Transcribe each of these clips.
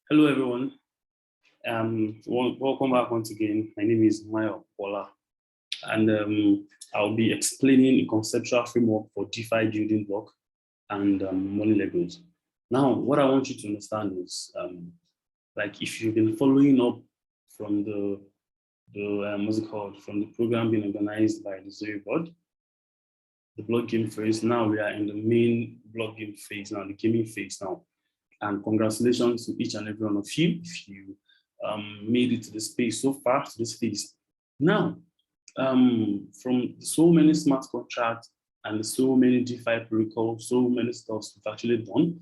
Hello, everyone. Welcome back once again. My name is Mayowa, and I'll be explaining a conceptual framework for DeFi building block and money Legos. Now, what I want you to understand is, like, if you've been following up from the what's it called, from the program being organized by the Zoe board, the block game phase. Now we are in the main block game phase now, the gaming phase now. And congratulations to each and every one of you if you made it to the space so far, to this phase. Now, from so many smart contracts and so many DeFi protocols, so many stuff we've actually done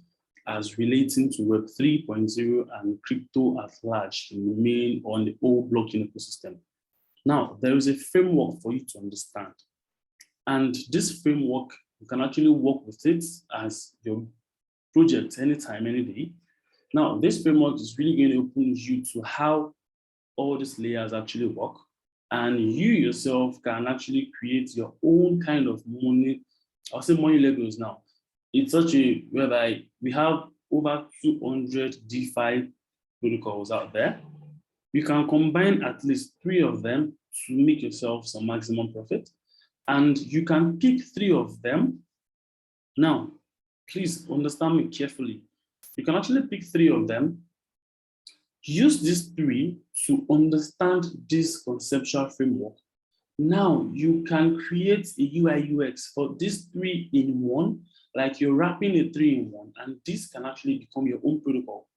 as relating to Web 3.0 and crypto at large in the main on the whole blockchain ecosystem. Now, there is a framework for you to understand. And this framework, you can actually work with it as your project anytime, any day. Now, this framework is really going to open you to how all these layers actually work. And you yourself can actually create your own kind of money, I'll say money Legos now. It's such a whereby we have over 200 DeFi protocols out there. You can combine at least 3 of them to make yourself some maximum profit. And you can pick 3 of them. Now, please understand me carefully. You can actually pick 3 of them. Use these 3 to understand this conceptual framework. Now you can create a UIUX for these 3 in 1, like you're wrapping a 3 in 1, and this can actually become your own protocol.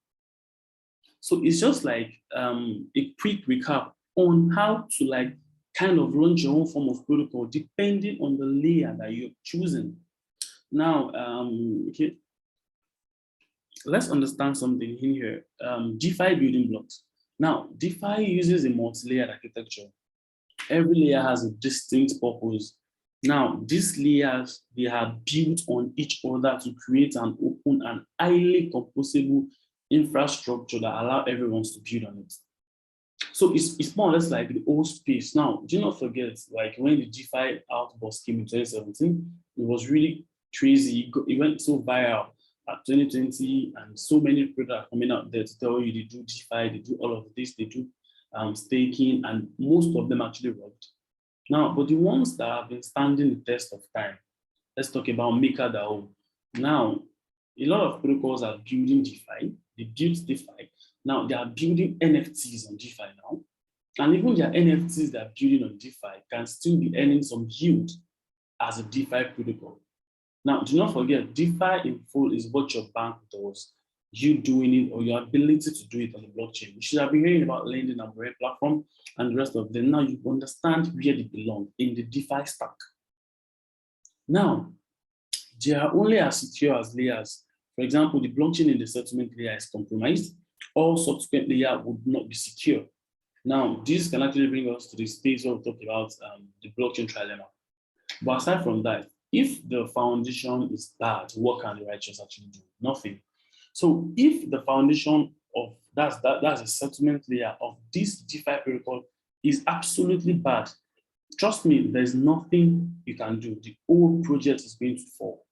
So it's just like a quick recap on how to like kind of launch your own form of protocol depending on the layer that you're choosing. Now, okay, let's understand something in here. DeFi building blocks. Now, DeFi uses a multi-layered architecture. Every layer has a distinct purpose. Now, these layers, they are built on each other to create an open and highly composable infrastructure that allow everyone to build on it. So it's more or less like the old space. Now, do not forget, like when the DeFi outburst came in 2017, it was really crazy. It went so viral at 2020, and so many people are coming out there to tell you they do DeFi, they do all of this, they do staking, and most of them actually worked. Now, but the ones that have been standing the test of time, let's talk about MakerDAO. Now, a lot of protocols are building DeFi, they built DeFi. Now they are building NFTs on DeFi now. And even their NFTs that are building on DeFi can still be earning some yield as a DeFi protocol. Now, do not forget, DeFi in full is what your bank does. You doing it or your ability to do it on the blockchain. You should have been hearing about lending and Borrowing platform and the rest of them. Now you understand where they belong in the DeFi stack. Now, they are only as secure as layers. For example, the blockchain in the settlement layer is compromised. All subsequent layer would not be secure. Now, this can actually bring us to the space where we talk about the blockchain trilemma. But aside from that, if the foundation is bad, what can the righteous actually do? Nothing. So if the foundation of that's a settlement layer of this DeFi protocol is absolutely bad, trust me, there's nothing you can do. The whole project is going to fall.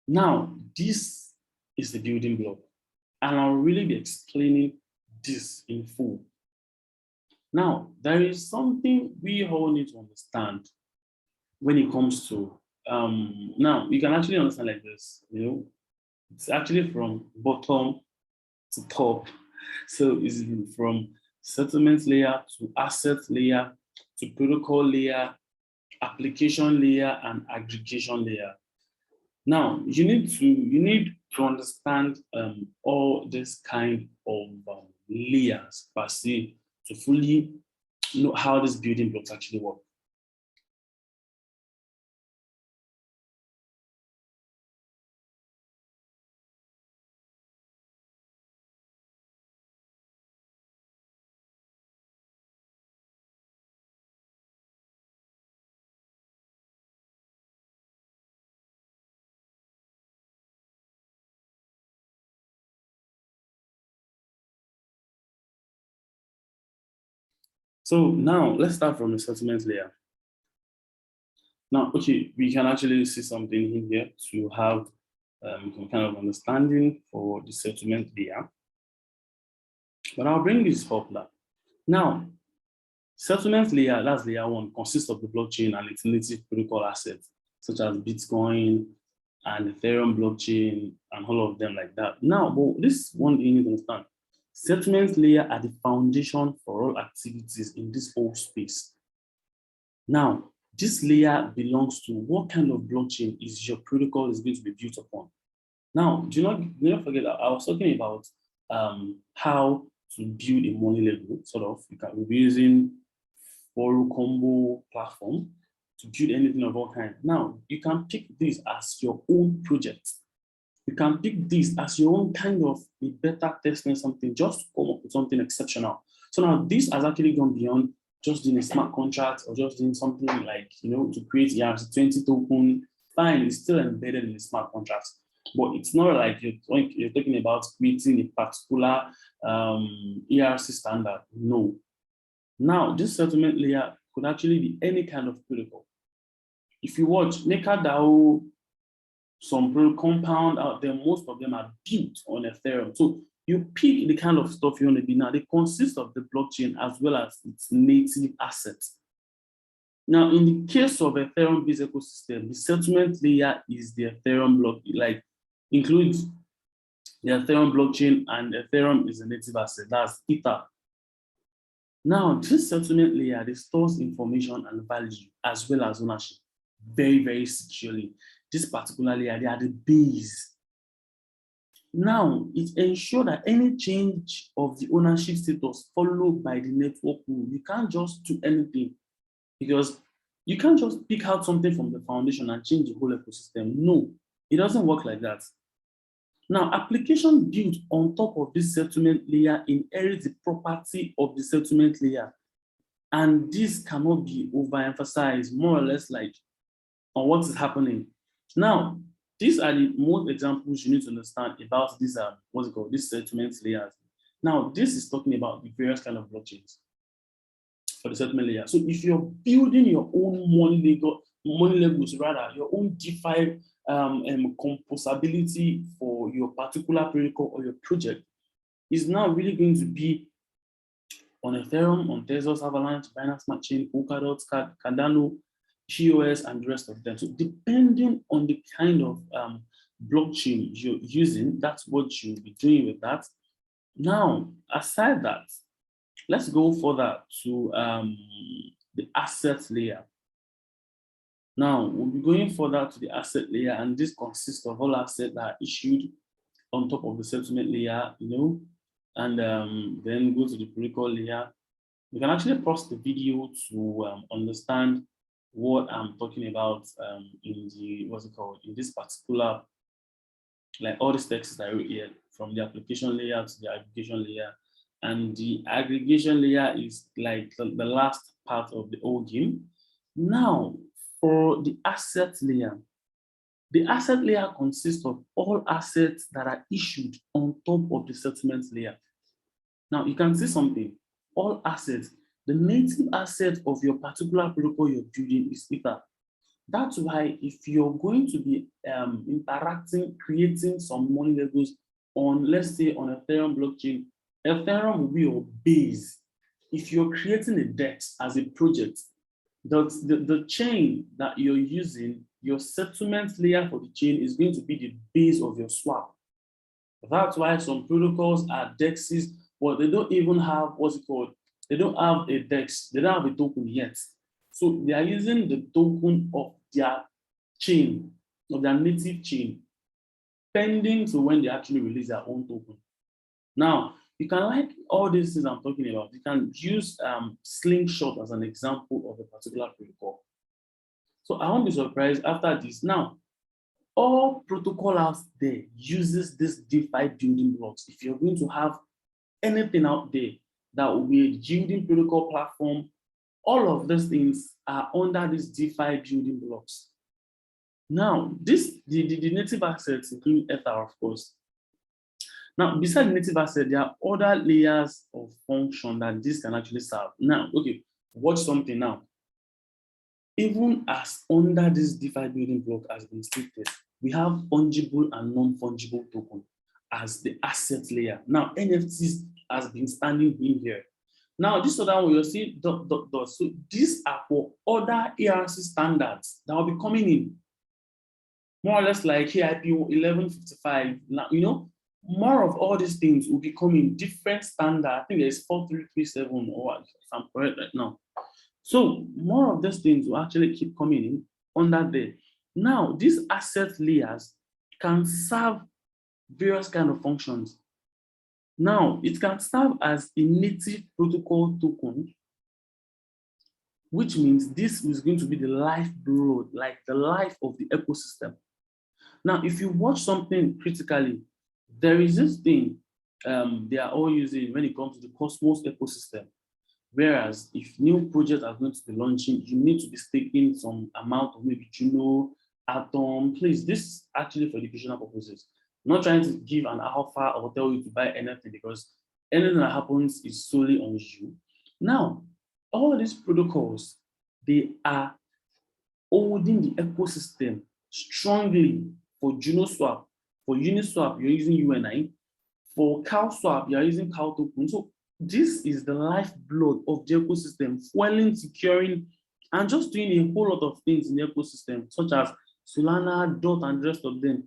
Now, this is the building block, and I'll really be explaining this in full. Now, there is something we all need to understand when it comes to, now, you can actually understand like this, you know, it's actually from bottom to top. So it's from settlement layer to asset layer to protocol layer, application layer, and aggregation layer. Now, you need to understand all this kind of layers per se to fully know how these building blocks actually work. So now let's start from the settlement layer. Now, okay, we can actually see something in here to have some kind of understanding for the settlement layer. But I'll bring this up now. Now, settlement layer, that's layer one, consists of the blockchain and its native protocol assets, such as Bitcoin and Ethereum blockchain and all of them like that. Now, but this one thing you need to understand, settlement layer are the foundation for all activities in this whole space. Now, this layer belongs to what kind of blockchain is your protocol is going to be built upon. Now, do not forget that I was talking about how to build a money level, sort of. You can be using Foro combo platform to build anything of all kinds. Now, you can pick this as your own project. You can pick this as your own kind of a better testing something, just to come up with something exceptional. So now this has actually gone beyond just doing a smart contract or just doing something like, to create ERC20 token. Fine, it's still embedded in the smart contracts. But it's not like you're talking about creating a particular ERC standard. No. Now, this settlement layer could actually be any kind of protocol. If you watch MakerDAO, some compound out there, most of them are built on Ethereum. So you pick the kind of stuff you want to be. Now, they consist of the blockchain as well as its native assets. Now, in the case of Ethereum-based ecosystem, the settlement layer is the Ethereum block, includes the Ethereum blockchain, and Ethereum is a native asset. That's Ether. Now, this settlement layer, they stores information and value as well as ownership very, very securely. This particular layer, they are the base. Now, it ensures that any change of the ownership status followed by the network rule, you can't just do anything, because you can't just pick out something from the foundation and change the whole ecosystem. No, it doesn't work like that. Now, application built on top of this settlement layer inherits the property of the settlement layer. And this cannot be overemphasized, more or less like on what is happening. Now, these are the most examples you need to understand about these these settlement layers. Now, this is talking about the various kind of blockchains for the settlement layer. So if you're building your own money levels, rather your own DeFi composability for your particular protocol or your project, is now really going to be on Ethereum, on Tezos, Avalanche, Binance Smart Chain, Polkadot, Cardano, POS, and the rest of them. So depending on the kind of blockchain you're using, that's what you'll be doing with that. Now, aside that, let's go further to the asset layer. Now, we'll be going further to the asset layer, and this consists of all assets that are issued on top of the settlement layer, and then go to the protocol layer. You can actually pause the video to understand what I'm talking about in this particular, like all these texts I wrote here, from the application layer to the aggregation layer. And the aggregation layer is like the last part of the whole game. Now, for the asset layer consists of all assets that are issued on top of the settlement layer. Now, you can see something, all assets, the native asset of your particular protocol you're building is Ether. That's why if you're going to be creating some money levels on, let's say, on Ethereum blockchain, Ethereum will be your base. If you're creating a DEX as a project, the chain that you're using, your settlement layer for the chain is going to be the base of your swap. That's why some protocols are DEXs, but they don't even have, they don't have a DEX, they don't have a token yet. So they are using the token of their chain, of their native chain, pending to when they actually release their own token. Now, you can, like all these things I'm talking about, you can use Slingshot as an example of a particular protocol. So I won't be surprised after this. Now, all protocol out there uses this DeFi building blocks. If you're going to have anything out there that will be a yielding protocol platform, all of these things are under these DeFi building blocks. Now, the native assets include Ether, of course. Now, besides the native asset, there are other layers of function that this can actually serve. Now, okay, watch something now. Even as under this DeFi building block has been stated, we have fungible and non-fungible token. as the asset layer. Now, NFTs has been standing in here. Now, this other one, you'll see dot, dot, dot. So these are for other ERC standards that will be coming in. More or less like HIP 1155. Now, you know, more of all these things will be coming different standard. I think there's 4337 or if I'm correct right now. So more of these things will actually keep coming in under there. Now, these asset layers can serve various kind of functions. Now, it can serve as a native protocol token, which means this is going to be the lifeblood, like the life of the ecosystem. Now, if you watch something critically, there is this thing they are all using when it comes to the Cosmos ecosystem. Whereas if new projects are going to be launching, you need to be staking some amount of maybe Juno, Atom. Please, this is actually for educational purposes. I'm not trying to give an alpha or tell you to buy anything because anything that happens is solely on you. Now, all these protocols, they are holding the ecosystem strongly. For Juno Swap, for Uniswap, you're using UNI. For Cow Swap, you're using Cow token. So this is the lifeblood of the ecosystem, fueling, securing, and just doing a whole lot of things in the ecosystem, such as Solana, DOT, and the rest of them.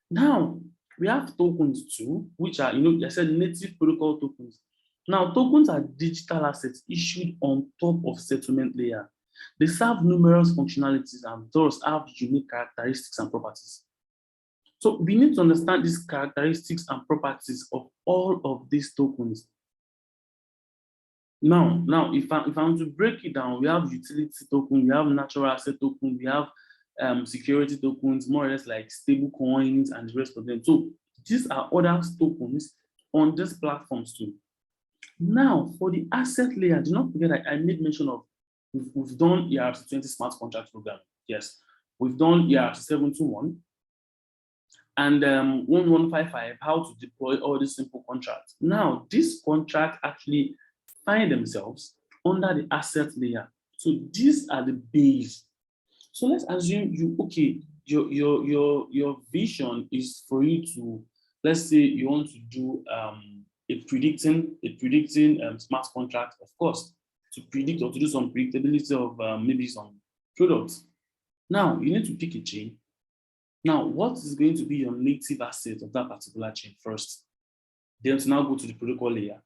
Now, we have tokens too, which are, you know, I said native protocol tokens. Now, tokens are digital assets issued on top of settlement layer. They serve numerous functionalities and thus have unique characteristics and properties. So we need to understand these characteristics and properties of all of these tokens. Now, if I'm to break it down, we have utility token, we have natural asset token, we have security tokens, more or less like stable coins and the rest of them. So these are other tokens on these platforms too. Now, for the asset layer, do not forget that I made mention of we've done ERC20 smart contract program. Yes, we've done ERC721. And 1155, how to deploy all these simple contracts. Now, this contract actually find themselves under the asset layer. So these are the base. So let's assume your vision is for you to, let's say you want to do a predicting smart contract, of course, to predict or to do some predictability of maybe some products. Now, you need to pick a chain. Now, what is going to be your native asset of that particular chain first? Then to now go to the protocol layer.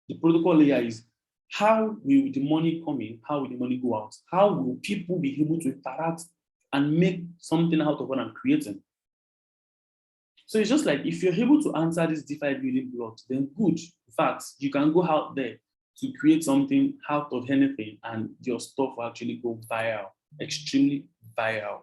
The protocol layer is how will the money come in? How will the money go out? How will people be able to interact and make something out of what I'm creating? So it's just like if you're able to answer this DeFi building block, then good. In fact, you can go out there to create something out of anything and your stuff will actually go viral, extremely viral.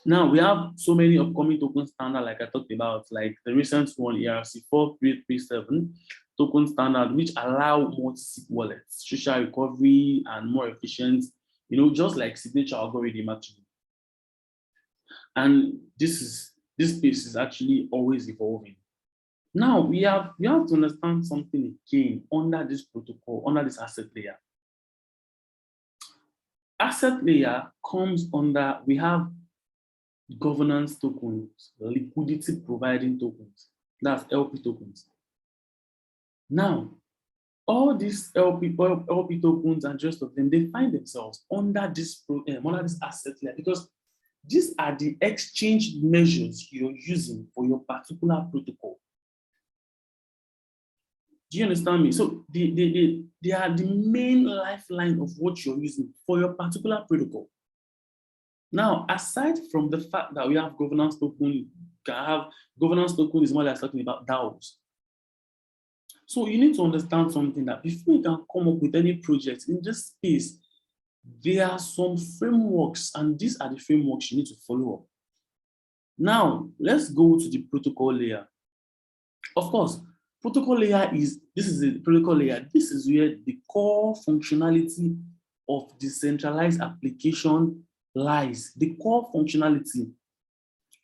Now, we have so many upcoming token standards, like I talked about, like the recent one, ERC4337 token standard, which allow multi-sig wallets, social recovery, and more efficient, you know, just like signature algorithm actually. And this space is actually always evolving. Now, we have to understand something again under this protocol, under this asset layer. Asset layer comes under, we have governance tokens, liquidity providing tokens, that's LP tokens. Now, all these LP tokens and just of them, they find themselves under this asset layer because these are the exchange measures you're using for your particular protocol. Do you understand me? So they are the main lifeline of what you're using for your particular protocol. Now, aside from the fact that we have governance token, governance token is more like talking about DAOs. So you need to understand something that before you can come up with any project in this space, there are some frameworks, and these are the frameworks you need to follow up. Now, let's go to the protocol layer. Of course, protocol layer this is the protocol layer. This is where the core functionality of decentralized application lies, the core functionality.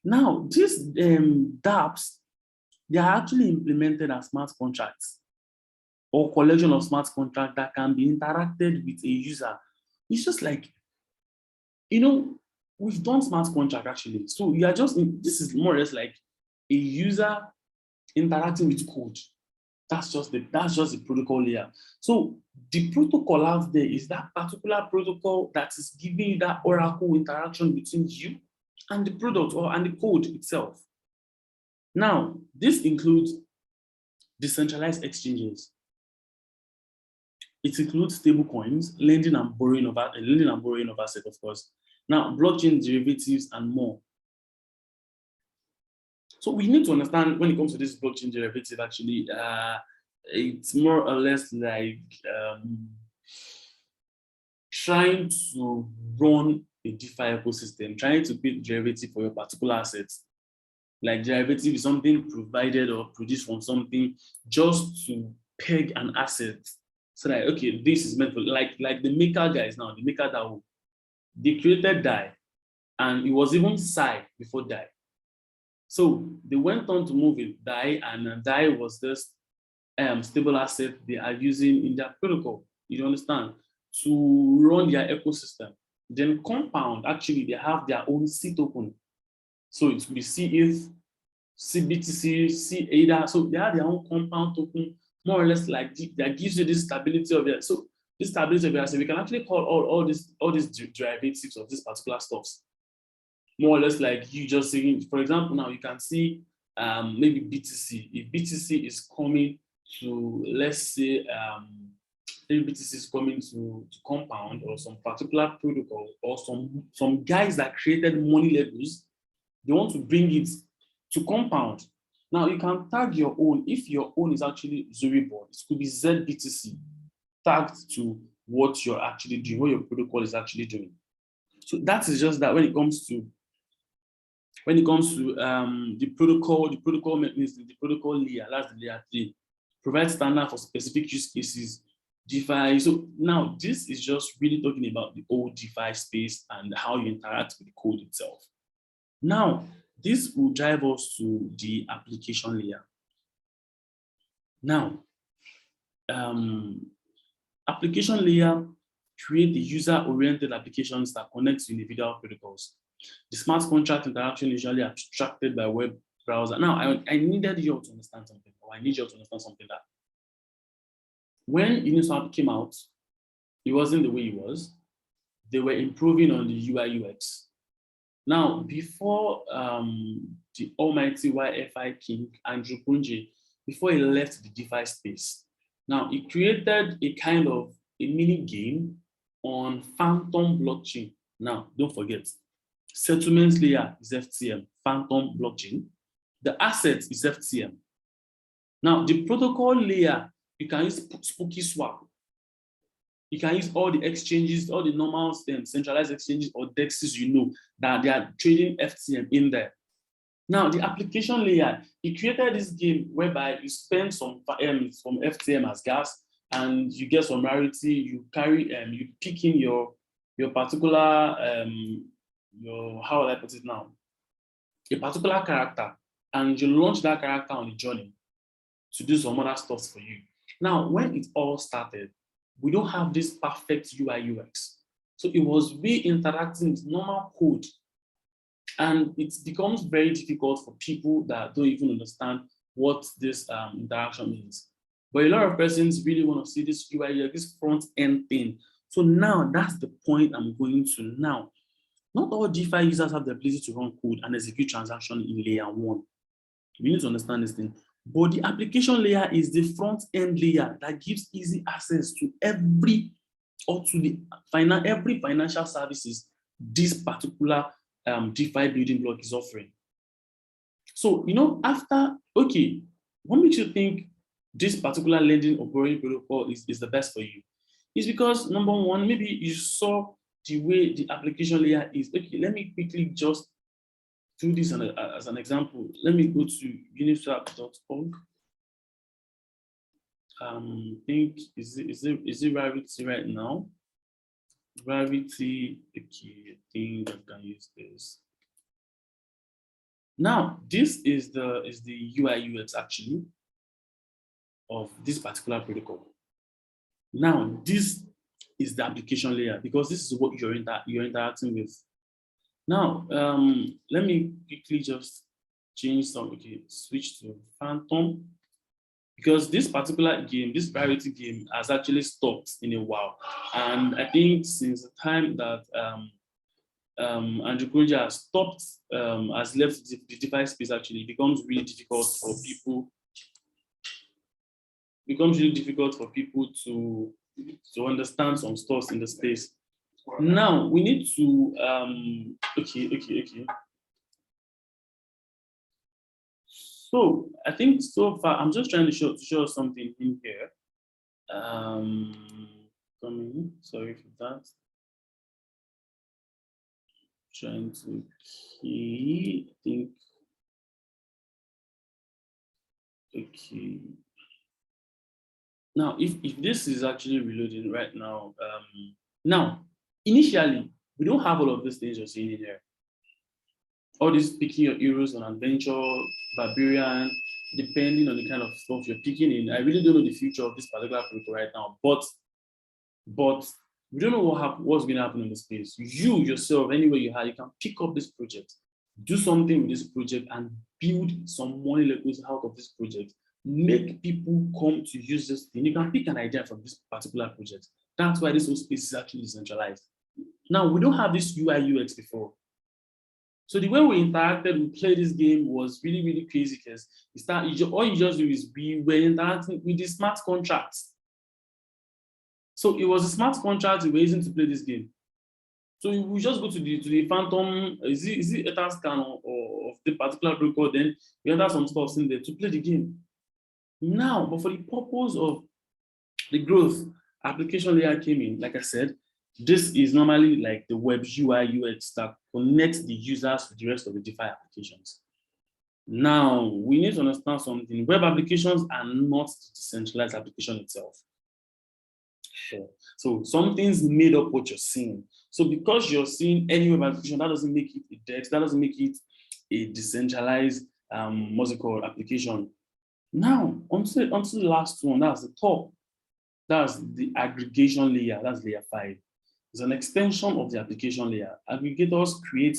Now, these dApps, they are actually implemented as smart contracts or collection of smart contracts that can be interacted with a user. It's just like, you know, we've done smart contract actually. So you are just, this is more or less like a user interacting with code. That's just the protocol layer. So the protocol out there is that particular protocol that is giving you that oracle interaction between you and the product and the code itself. Now, this includes decentralized exchanges. It includes stable coins, lending and borrowing of assets, of course. Now, blockchain derivatives and more. So we need to understand when it comes to this blockchain derivative, actually, it's more or less like trying to run a DeFi ecosystem, trying to build derivative for your particular assets. Like derivative is something provided or produced from something just to peg an asset. So that, okay, this is meant for, like the maker guys now, the maker DAO, they created DAI, and it was even Psi before DAI. So they went on to move with DAI, and DAI was this stable asset they are using in their protocol, you understand, to run their ecosystem. Then Compound, actually, they have their own C token. So it will be CETH, CBTC, CADA. So they have their own Compound token, more or less like that gives you this stability of it. So this stability of it, so we can actually call all these derivatives of this particular stuffs. More or less like you just saying, for example, now you can see maybe BTC. If BTC is coming to, let's say, maybe BTC is coming to Compound or some particular protocol or some guys that created money levels, they want to bring it to Compound. Now you can tag your own. If your own is actually Zuribor, it could be ZBTC tagged to what you're actually doing, what your protocol is actually doing. So that is just that when it comes to the protocol mechanism, the protocol layer, that's the layer 3, provide standard for specific use cases, DeFi. So now this is just really talking about the old DeFi space and how you interact with the code itself. Now, this will drive us to the application layer. Now, application layer create the user-oriented applications that connect to individual protocols. The smart contract interaction is usually abstracted by web browser. Now, I needed you all to understand something, or I need you all to understand something that when Uniswap came out, it wasn't the way it was. They were improving on the UIUX. Now, before the almighty YFI king, Andrew Kunji, before he left the DeFi space, now he created a kind of a mini game on Phantom blockchain. Now, don't forget, settlements layer is FTM, Phantom blockchain. The asset is FTM. Now, the protocol layer, you can use Spooky Swap. You can use all the exchanges, all the normal centralized exchanges or DEXs, you know, that they are trading FTM in there. Now, the application layer, he created this game whereby you spend some FTM as gas and you get some rarity, you carry, you pick in your particular, how will I put it now? A particular character, and you launch that character on the journey to do some other stuff for you. Now, when it all started, we don't have this perfect UI/UX. So it was we interacting with normal code. And it becomes very difficult for people that don't even understand what this interaction means. But a lot of persons really want to see this UI/UX, this front end thing. So now that's the point I'm going to now. Not all DeFi users have the ability to run code and execute transactions in layer 1. We need to understand this thing. But the application layer is the front end layer that gives easy access to every financial services this particular DeFi building block is offering. So, you know, okay, what makes you think this particular lending or borrowing protocol is the best for you? It's because, number one, maybe you saw the way the application layer is. Okay, let me quickly just do this as an example. Let me go to uniswap.org. I think, is it Rarity right now? Rarity, okay, I think I can use this. Now, this is the UI/UX actually of this particular protocol. Now, this is the application layer because this is what you're interacting with. Now, let me quickly just change some, okay, switch to Phantom. Because this particular game, this priority game has actually stopped in a while. And I think since the time that Andrew Kroja has stopped, has left the DeFi space, actually, it becomes really difficult for people. To understand some stuff in the space. Now we need to okay. So I think so far I'm just trying to show something in here. Sorry for that. Trying to key, I think. Okay. Now, if this is actually reloading right now, now, initially, we don't have all of these things you're seeing in here. All this picking your heroes on adventure, barbarian, depending on the kind of stuff you're picking in. I really don't know the future of this particular protocol right now, but we don't know what's going to happen in the space. You yourself, anywhere you are, you can pick up this project, do something with this project, and build some money levels out of this project. Make people come to use this thing. You can pick an idea from this particular project. That's why this whole space is actually decentralized. Now, we don't have this UIUX before. So the way we interacted, we played this game was really, really crazy because all you just do is we were interacting with the smart contracts. So it was a smart contract we were using to play this game. So we just go to the Phantom, is it Etherscan or of the particular protocol, then we enter some stuff in there to play the game. Now, but for the purpose of the growth, application layer came in. Like I said, this is normally like the web UI UX that connects the users to the rest of the DeFi applications. Now, we need to understand something. Web applications are not the decentralized application itself. Sure. So something's made up what you're seeing. So because you're seeing any web application, that doesn't make it a DEX, that doesn't make it a decentralized, what's it called, application. Now, onto the last one, that's the top. That's the aggregation layer, that's layer 5. It's an extension of the application layer. Aggregators create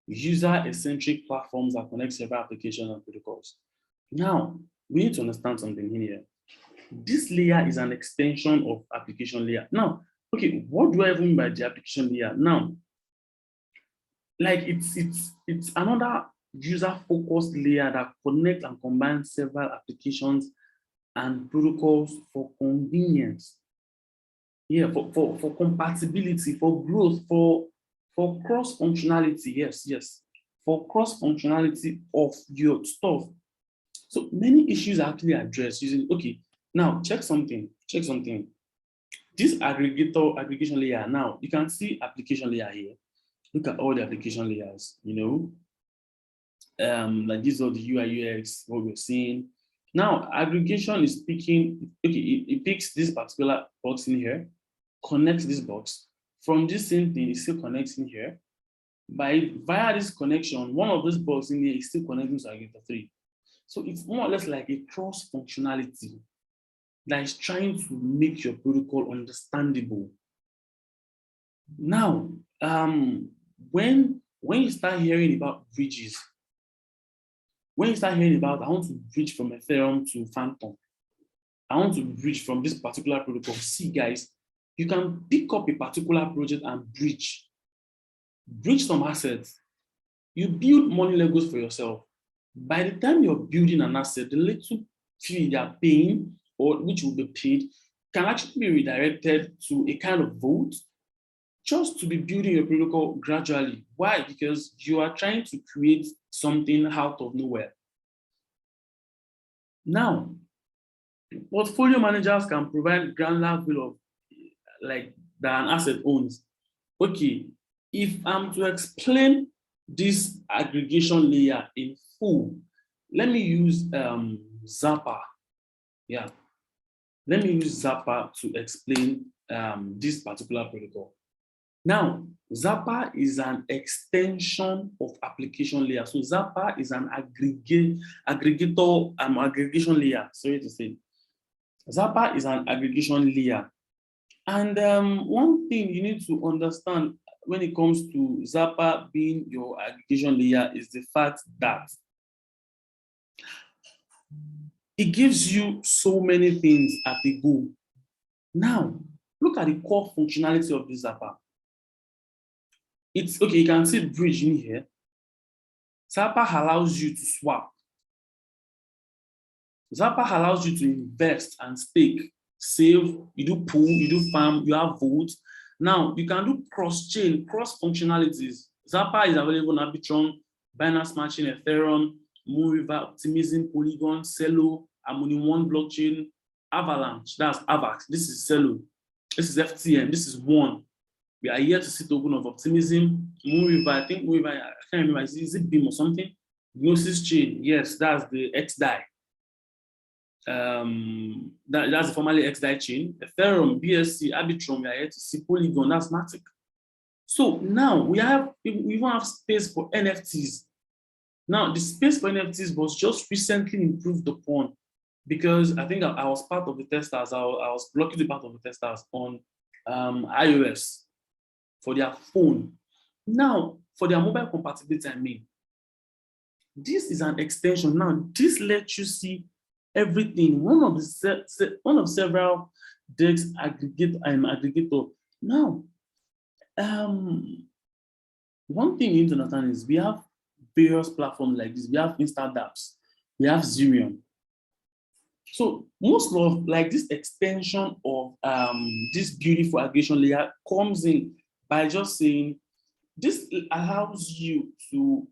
user-centric platforms that connect several applications and protocols. Now, we need to understand something here. This layer is an extension of application layer. Now, okay, what do I mean by the application layer? Now, like it's another user-focused layer that connects and combines several applications and protocols for convenience. Yeah, for compatibility, for growth, for cross-functionality. Yes. For cross-functionality of your stuff. So many issues are actually addressed using, okay, now check something. This aggregation layer, now you can see application layer here. Look at all the application layers, like these are the UIUX, what we're seeing. Now, aggregation is picking, okay, it picks this particular box in here, connects this box. From this same thing, it still connects in here. Via this connection, one of those boxes in here is still connecting to aggregator 3. So it's more or less like a cross functionality that is trying to make your protocol understandable. Now, when you start hearing about bridges, when you start hearing about, I want to bridge from Ethereum to Phantom, I want to bridge from this particular protocol. See, guys, you can pick up a particular project and bridge some assets. You build money Legos for yourself. By the time you're building an asset, the little fee they're paying, or which will be paid, can actually be redirected to a kind of vote just to be building your protocol gradually. Why? Because you are trying to create something out of nowhere. Now, portfolio managers can provide granular view of like that an asset owns. Okay, if I'm to explain this aggregation layer in full, let me use Zappa. Yeah, let me use Zappa to explain this particular protocol. Now, Zappa is an extension of application layer. So Zappa is an aggregator aggregation layer. Sorry to say, Zappa is an aggregation layer. And one thing you need to understand when it comes to Zappa being your aggregation layer is the fact that It gives you so many things at a go. Now, look at the core functionality of this Zapper. It's okay, you can see the bridge in here. Zapper allows you to swap. Zapper allows you to invest and stake, save, you do pool, you do farm, you have votes. Now, you can do cross-chain, cross-functionalities. Zapper is available on Arbitrum, Binance Smart Chain, Ethereum, Moonriver, Optimism, Polygon, Celo, Harmony One blockchain, Avalanche, that's AVAX. This is Celo. This is FTM. This is One. We are here to see token of Optimism, Moonriver. I think Moonriver, I can't remember, is it BIM or something? Gnosis Chain, yes, that's the XDAI. That's the formerly XDAI chain. Ethereum, BSC, Arbitrum, we are here to see Polygon, that's Matic. So now we even have space for NFTs. Now the space for NFTs was just recently improved upon because I think I was part of the testers. I was luckily part of the testers on iOS for their phone. Now for their mobile compatibility, I mean, this is an extension. Now this lets you see everything. One of several DEX aggregator. Now, one thing you need to understand is we have various platforms like this. We have InstaDApps, we have Zerion. So most of like this extension of this beautiful aggregation layer comes in by just saying this allows you to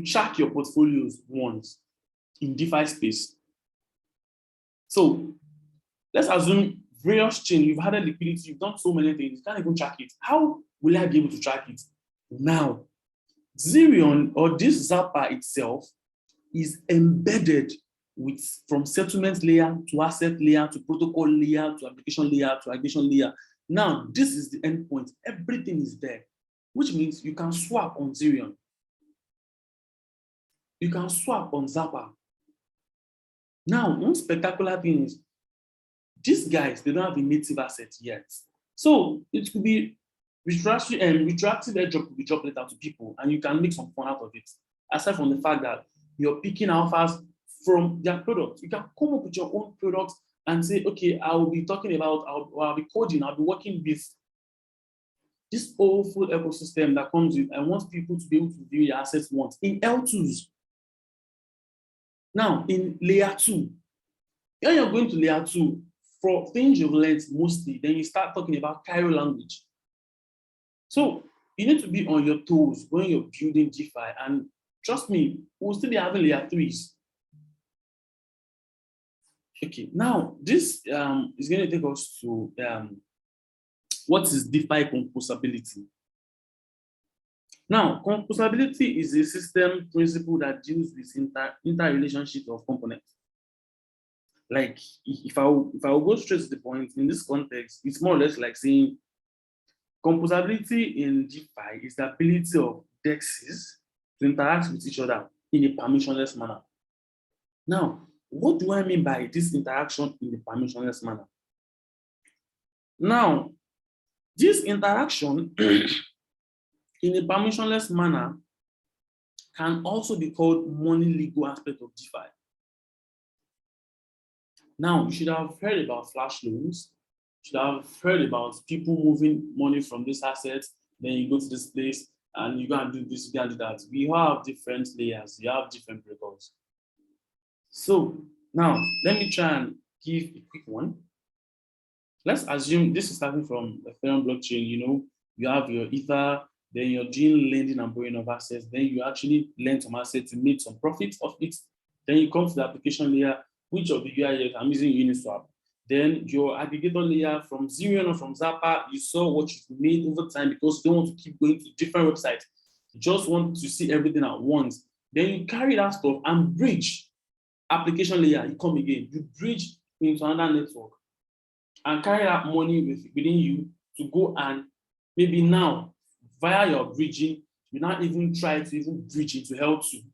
track your portfolios once in DeFi space. So let's assume various chain, you've had a liquidity, you've done so many things, you can't even track it. How will I be able to track it? Now, Zerion or this Zapper itself is embedded from settlement layer to asset layer to protocol layer to application layer to aggregation layer. Now, this is the endpoint. Everything is there, which means you can swap on Zerion. You can swap on Zapper. Now, one spectacular thing is these guys, they don't have a native asset yet. So it could be retroactive airdrop could be dropped later to people and you can make some fun out of it. Aside from the fact that you're picking alphas from their products. You can come up with your own products and say, okay, I will be talking about, I'll be coding, I'll be working with this powerful ecosystem that comes with, I want people to be able to view your assets once in L2s. Now, in layer 2, when you're going to layer 2, for things you've learned mostly, then you start talking about Cairo language. So you need to be on your toes when you're building DeFi, and trust me, we'll still be having layer 3s. Okay, now this is going to take us to what is DeFi composability. Now, composability is a system principle that deals with interrelationship of components. Like, if I will go straight to the point, in this context, it's more or less like saying composability in DeFi is the ability of DEXs to interact with each other in a permissionless manner. Now, what do I mean by this interaction in a permissionless manner? Now, this interaction in a permissionless manner can also be called money legal aspect of DeFi. Now, you should have heard about flash loans. You should have heard about people moving money from this asset, then you go to this place and you go and do this, you go and do that. We have different layers, you have different protocols. So now, let me try and give a quick one. Let's assume this is starting from Ethereum blockchain. You know, you have your Ether, then you're doing lending and borrowing of assets. Then you actually lend some assets to make some profits of it. Then you come to the application layer, which of the UIUX, I'm using Uniswap. Then your aggregator layer from Zerion or from Zapper, you saw what you've made over time because you don't want to keep going to different websites. You just want to see everything at once. Then you carry that stuff and bridge application layer. You come again, you bridge into another network and carry that money within you to go and maybe now via your bridging, you not even try to even bridge into L2.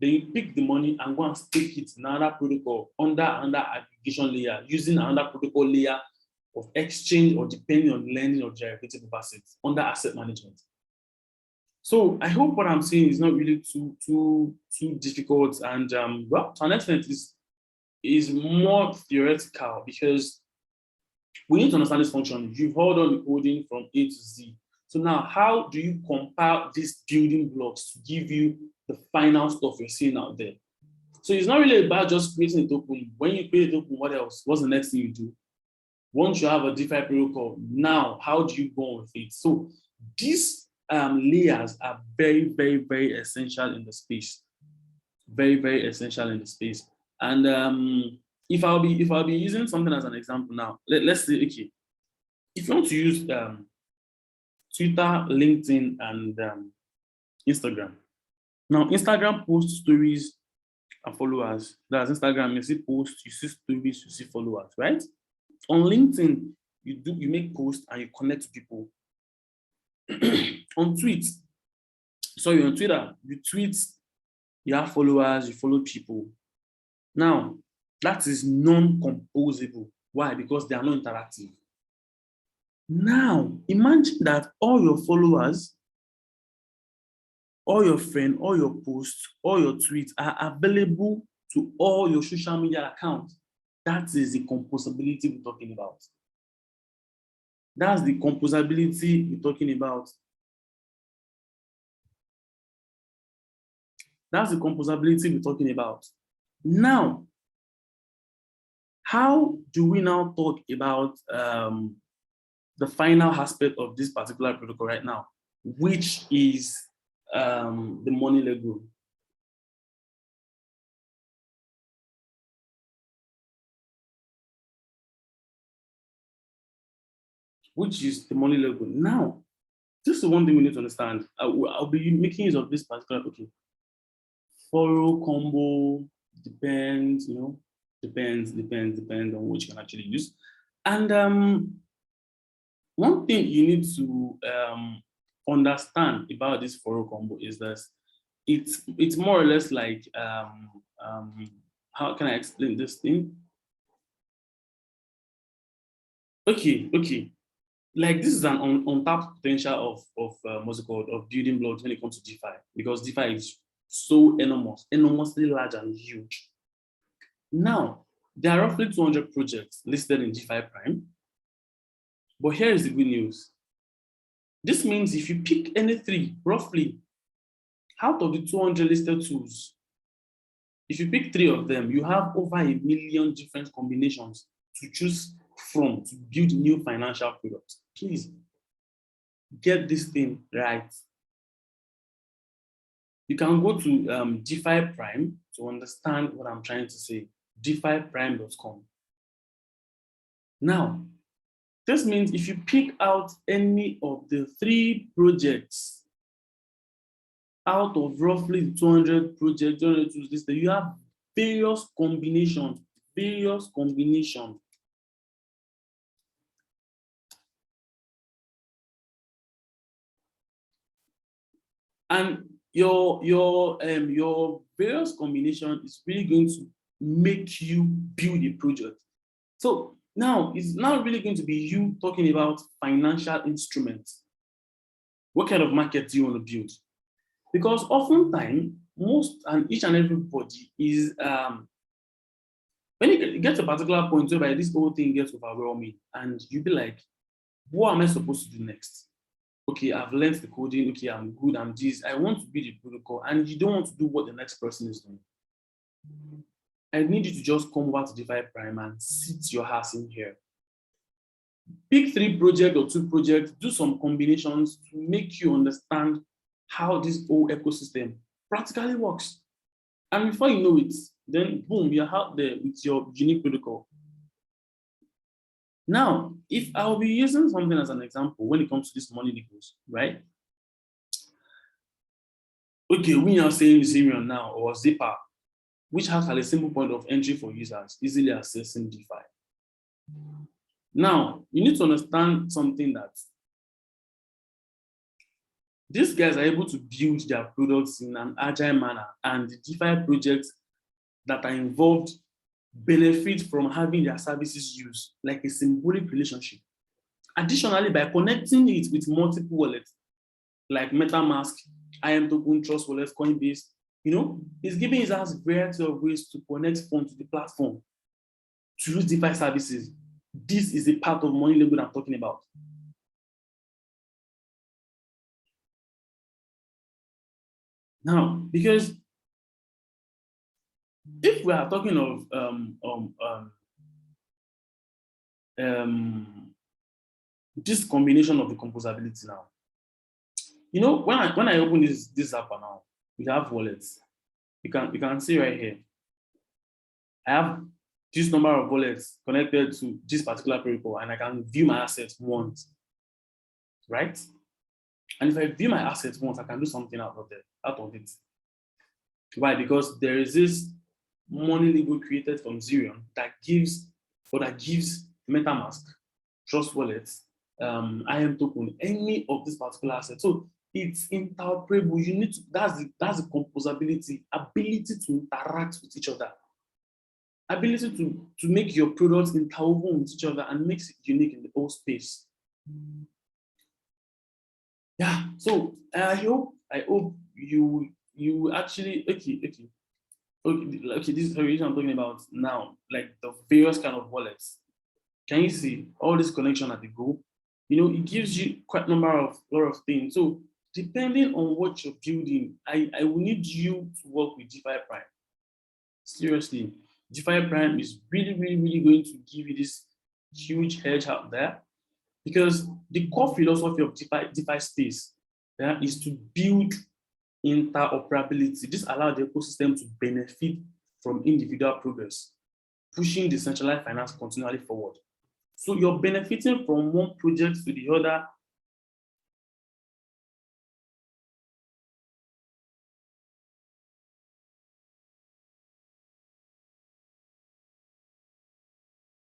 Then you pick the money and go and stake it in another protocol under aggregation layer, using another protocol layer of exchange or depending on lending or derivative of assets under asset management. So I hope what I'm saying is not really too difficult, and well, to an extent is more theoretical, because we need to understand this function. You've heard on the coding from A to Z. So now, how do you compile these building blocks to give you the final stuff you're seeing out there? So it's not really about just creating a token. When you create a token, what else? What's the next thing you do? Once you have a DeFi protocol, now how do you go on with it? So these layers are very, very, very essential in the space. Very, very essential in the space. And if I'll be using something as an example now, let's say, okay, if you want to use Twitter, LinkedIn, and Instagram. Now, Instagram posts stories and followers. That's Instagram. You see posts, you see stories, you see followers, right? On LinkedIn, you make posts and you connect to people. On Twitter, you tweet, you have followers, you follow people. Now, that is non-composable. Why? Because they are not interactive. Now, imagine that all your followers, all your friends, all your posts, all your tweets are available to all your social media accounts. That is the composability we're talking about. That's the composability we're talking about. That's the composability we're talking about. Now, how do we now talk about the final aspect of this particular protocol right now, which is the money leg rule? Which is the money leg rule. Now, this is one thing we need to understand. I'll be making use of this particular, okay. Furrow combo depends, depends on what you can actually use. And one thing you need to understand about this furrow combo is that it's more or less like how can I explain this thing? Okay. Like this is an untapped potential of what's it called, of building blocks when it comes to DeFi, because DeFi is so enormously large and huge. Now, there are roughly 200 projects listed in DeFi Prime. But here is the good news. This means if you pick any three, roughly, out of the 200 listed tools, if you pick three of them, you have over 1 million different combinations to choose from to build new financial products. Please get this thing right. You can go to DeFi Prime to understand what I'm trying to say. DeFiPrime.com. Now, this means if you pick out any of the 3 projects out of roughly 200 projects, 200 tools listed, you have various combinations. And your various combination is really going to make you build a project. So now it's not really going to be you talking about financial instruments. What kind of market do you want to build? Because oftentimes, each and everybody is when you get to a particular point where this whole thing gets overwhelming, and you be like, what am I supposed to do next? Okay, I've learned the coding, okay, I'm good, I'm this, I want to build a protocol, and you don't want to do what the next person is doing. I need you to just come over to DeFi Prime and sit your ass in here. Pick 3 projects or 2 projects, do some combinations to make you understand how this whole ecosystem practically works. And before you know it, then boom, you're out there with your unique protocol. Now, if I'll be using something as an example when it comes to this money liquids, right? Okay, we are saying Ethereum now or Zipper, which has a simple point of entry for users, easily accessing DeFi. Now, you need to understand something that these guys are able to build their products in an agile manner, and the DeFi projects that are involved benefit from having their services used like a symbolic relationship. Additionally, by connecting it with multiple wallets, like MetaMask, IM token, Trust Wallet, Coinbase, it's giving us a variety of ways to connect funds to the platform, to use DeFi services. This is a part of money label I'm talking about. Now, because if we are talking of this combination of the composability now, when I open this app now, we have wallets. You can see right here. I have this number of wallets connected to this particular protocol, and I can view my assets once, right? And if I view my assets once, I can do something out of it. Why? Because there is this money label created from Zerion that gives MetaMask, Trust Wallet, IM token, any of this particular asset. So it's interoperable. You need to, that's the composability, ability to interact with each other, ability to make your products interwoven with each other and makes it unique in the whole space. Yeah. So I hope you actually okay. This is the reason I'm talking about now, like the various kind of wallets. Can you see all this connection at the go? It gives you quite a lot of things. So depending on what you're building, I will need you to work with DeFi Prime. Seriously, DeFi Prime is really, really, really going to give you this huge edge out there, because the core philosophy of DeFi space is to build interoperability. This allows the ecosystem to benefit from individual progress, pushing decentralized finance continually forward. So you're benefiting from one project to the other.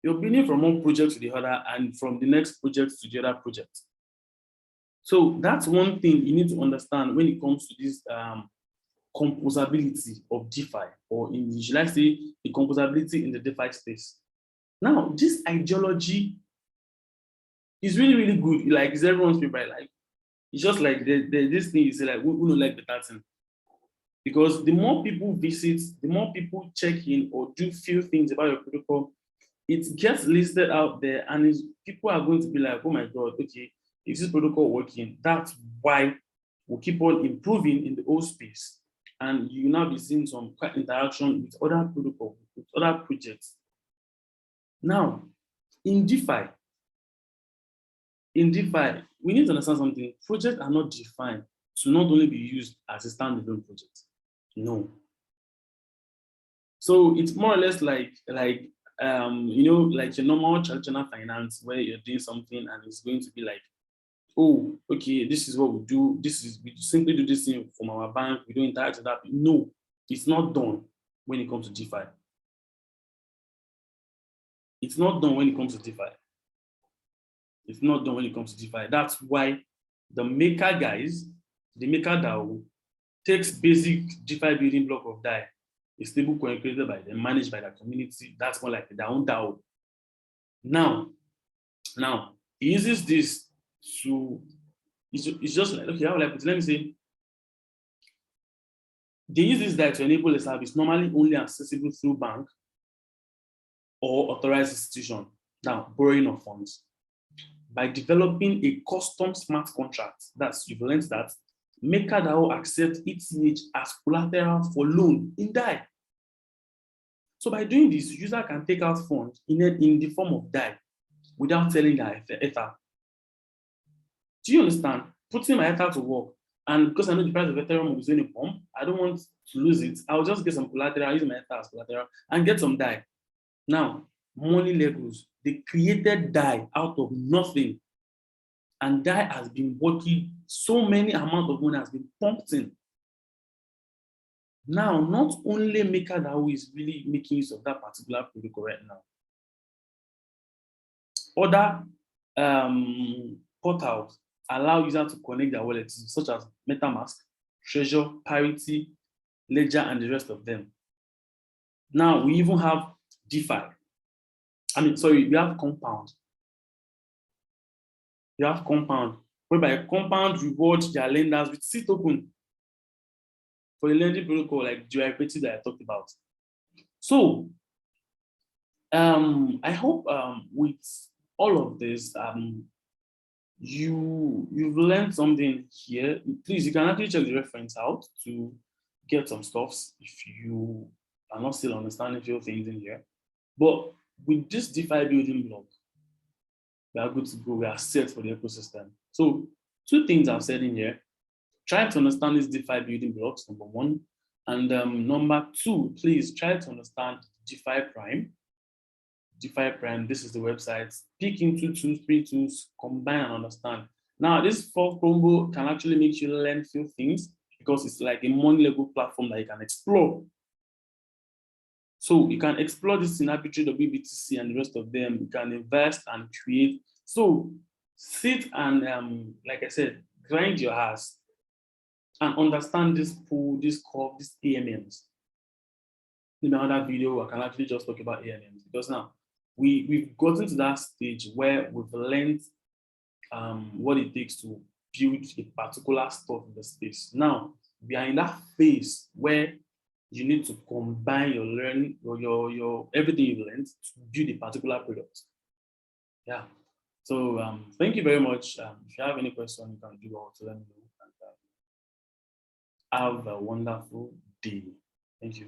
You're benefiting from one project to the other and from the next project to the other project. So that's one thing you need to understand when it comes to this composability of DeFi, or should I say the composability in the DeFi space. Now, this ideology is really, really good. Like, it's everyone's favorite. Like, it's just like this thing is like, we don't like the pattern. Because the more people visit, the more people check in or do few things about your protocol, it gets listed out there, and people are going to be like, oh my God, okay, is this protocol working? That's why we'll keep on improving in the whole space. And you now be seeing some quite interaction with other protocols, with other projects. Now, in DeFi, we need to understand something. Projects are not defined to not only be used as a standalone project. No. So it's more or less like your normal traditional finance, where you're doing something and it's going to be like, oh, okay, this is what we do. We simply do this thing from our bank. We don't interact with that. No, it's not done when it comes to DeFi. It's not done when it comes to DeFi. It's not done when it comes to DeFi. That's why the maker guys, the maker DAO, takes basic DeFi building block of DAI, a stable coin created by them, managed by the community. That's more like their own DAO. Now, he uses this to, it's just like, okay, how will I put it? Let me say, they use this DAI to enable a service normally only accessible through bank or authorized institution. Now, borrowing of funds. By developing a custom smart contract, that's, you've learned that, MakerDAO accepts ETH as collateral for loan in DAI. So by doing this, user can take out funds in the form of DAI without telling their Ether. Do you understand? Putting my Ether to work, and because I know the price of Ethereum is going to pump, I don't want to lose it. I'll just get some collateral, use my Ether as collateral, and get some DAI. Now, money levels, they created DAI out of nothing. And DAI has been working, so many amount of money has been pumped in. Now, not only MakerDAO is really making use of that particular protocol right now. Other portals allow users to connect their wallets, such as MetaMask, Treasure, Parity, Ledger, and the rest of them. Now, we even have DeFi. We have Compound. You have Compound. whereby compound rewards their lenders with C token for the lending protocol like derivative that I talked about. So I hope with all of this, you've learned something here. Please, you can actually check the reference out to get some stuffs if you are not still understanding few things in here. But with this DeFi building block, we are good to go. We are set for the ecosystem. So 2 things I've said in here. Try to understand these DeFi building blocks, number 1. And number 2, please try to understand DeFi Prime. DeFi Prime, this is the website. Pick into 2, 3 tools, combine and understand. Now, this 4 combo can actually make you learn few things because it's like a money-level platform that you can explore. So you can explore this in arbitrary WBTC and the rest of them. You can invest and create. So sit and, like I said, grind your ass and understand this pool, this curve, these AMMs. In another video, I can actually just talk about AMMs because now we've gotten to that stage where we've learned what it takes to build a particular stuff in the space. Now we are in that phase where you need to combine your learning or your everything you've learned to build a particular product. Yeah. So thank you very much. If you have any question, you can do also let me know. And, have a wonderful day. Thank you.